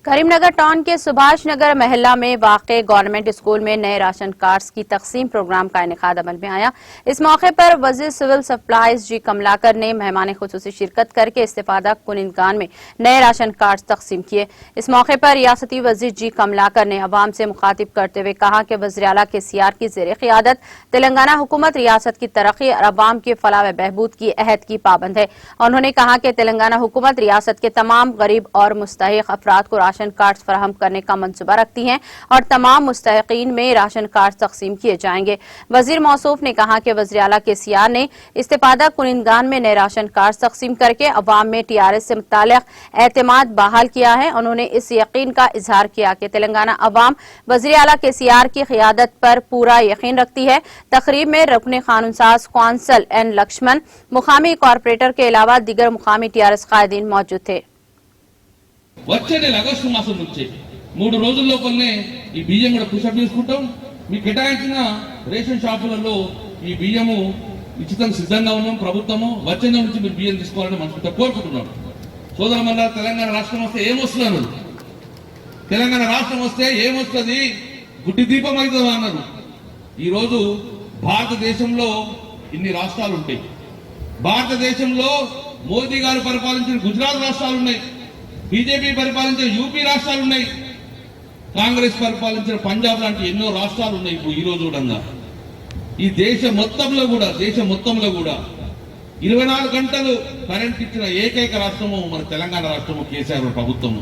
کریم نگر ٹاؤن کے سبھاش نگر محلہ میں واقع گورنمنٹ اسکول میں نئے راشن کارڈز کی تقسیم پروگرام کا انعقاد عمل میں آیا۔ اس موقع پر وزیر سول سپلائز جی کملاکر نے مہمان خصوصی شرکت کر کے استفادہ کنندگان میں نئے راشن کارڈز تقسیم کیے۔ اس موقع پر ریاستی وزیر جی کملاکر نے عوام سے مخاطب کرتے ہوئے کہا کہ وزیر اعلیٰ کے سی آر کی زیر قیادت تلنگانہ حکومت ریاست کی ترقی اور عوام کے فلاح و بہبود کی عہد کی پابند ہے۔ انہوں نے کہا کہ تلنگانہ حکومت ریاست کے تمام غریب اور مستحق افراد کو راشن کارڈز فراہم کرنے کا منصوبہ رکھتی ہیں اور تمام مستحقین میں راشن کارڈز تقسیم کیے جائیں گے۔ وزیر موصوف نے کہا کہ وزیر اعلیٰ کے سی آر نے استفادہ کنندگان میں نئے راشن کارڈز تقسیم کر کے عوام میں ٹی آر ایس سے متعلق اعتماد بحال کیا ہے۔ انہوں نے اس یقین کا اظہار کیا کہ تلنگانہ عوام وزیر اعلیٰ کے سی آر کی قیادت پر پورا یقین رکھتی ہے۔ تقریب میں رکن قانون ساز کونسل این لکشمن، مقامی کارپوریٹر کے علاوہ دیگر مقامی ٹی آر ایس قائدین موجود تھے۔ వచ్చే నెల ఆగస్టు మాసం నుంచి 3 రోజుల లోపలనే ఈ బియ్యం కూడా పుషప్ చేసుకుంటాం। మీకు కేటాయించిన రేషన్ షాపులలో ఈ బియ్యము ఉచితంగా సిద్ధంగా ఉన్నాం। ప్రభుత్వము వచ్చే నెల నుంచి మీరు బియ్యం తీసుకోవాలని మనసుతో కోరుకుంటున్నాం। సోదరులారా, తెలంగాణ రాష్ట్రం వస్తే ఏమొస్తున్నారు? తెలంగాణ రాష్ట్రం వస్తే ఏమొస్తుంది? గుడ్డి దీపం అవుతుంది అన్నారు। ఈరోజు భారతదేశంలో ఇన్ని రాష్ట్రాలు ఉంటాయి। భారతదేశంలో మోదీ గారు పరిపాలించిన గుజరాత్ రాష్ట్రాలు ఉన్నాయి, బీజేపీ పరిపాలించిన యూపీ రాష్ట్రాలు ఉన్నాయి, కాంగ్రెస్ పరిపాలించిన పంజాబ్ లాంటి ఎన్నో రాష్ట్రాలు ఉన్నాయి। ఇప్పుడు ఈ రోజు కూడా ఈ దేశం మొత్తంలో కూడా 24 గంటలు కరెంట్ ఇచ్చిన ఏకైక రాష్ట్రము మన తెలంగాణ రాష్ట్రము, కేసీఆర్ ప్రభుత్వము।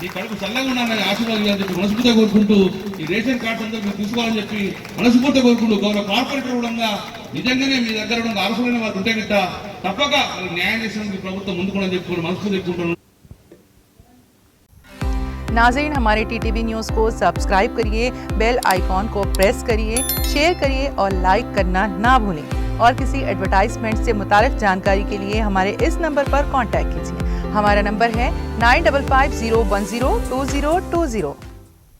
ఈ కడుపు చల్లగా ఉండాలని ఆశీర్వాదాలు చెప్పి మనస్ఫూర్తిగా కోరుకుంటూ ఈ రేషన్ కార్డ్స్ అందరూ మీరు తీసుకోవాలని చెప్పి మనస్ఫూర్తిగా కోరుకుంటూ గౌరవ కార్పొరేటర్ కూడా నిజంగానే మీ దగ్గర ఉన్న అవసరమైన వారు ఉంటే గిట్ట తప్పక న్యాయం చేసేందుకు ప్రభుత్వం ముందుకు చెప్పి మనస్ఫూర్తిగా చెప్పుకుంటున్నాను। नाज़रीन, हमारे TTV न्यूज़ को सब्सक्राइब करिए, बेल आइकॉन को प्रेस करिए, शेयर करिए और लाइक करना ना भूलें। और किसी एडवर्टाइजमेंट से मुताल्लिक़ जानकारी के लिए हमारे इस नंबर पर कांटेक्ट कीजिए। हमारा नंबर है 9550102020।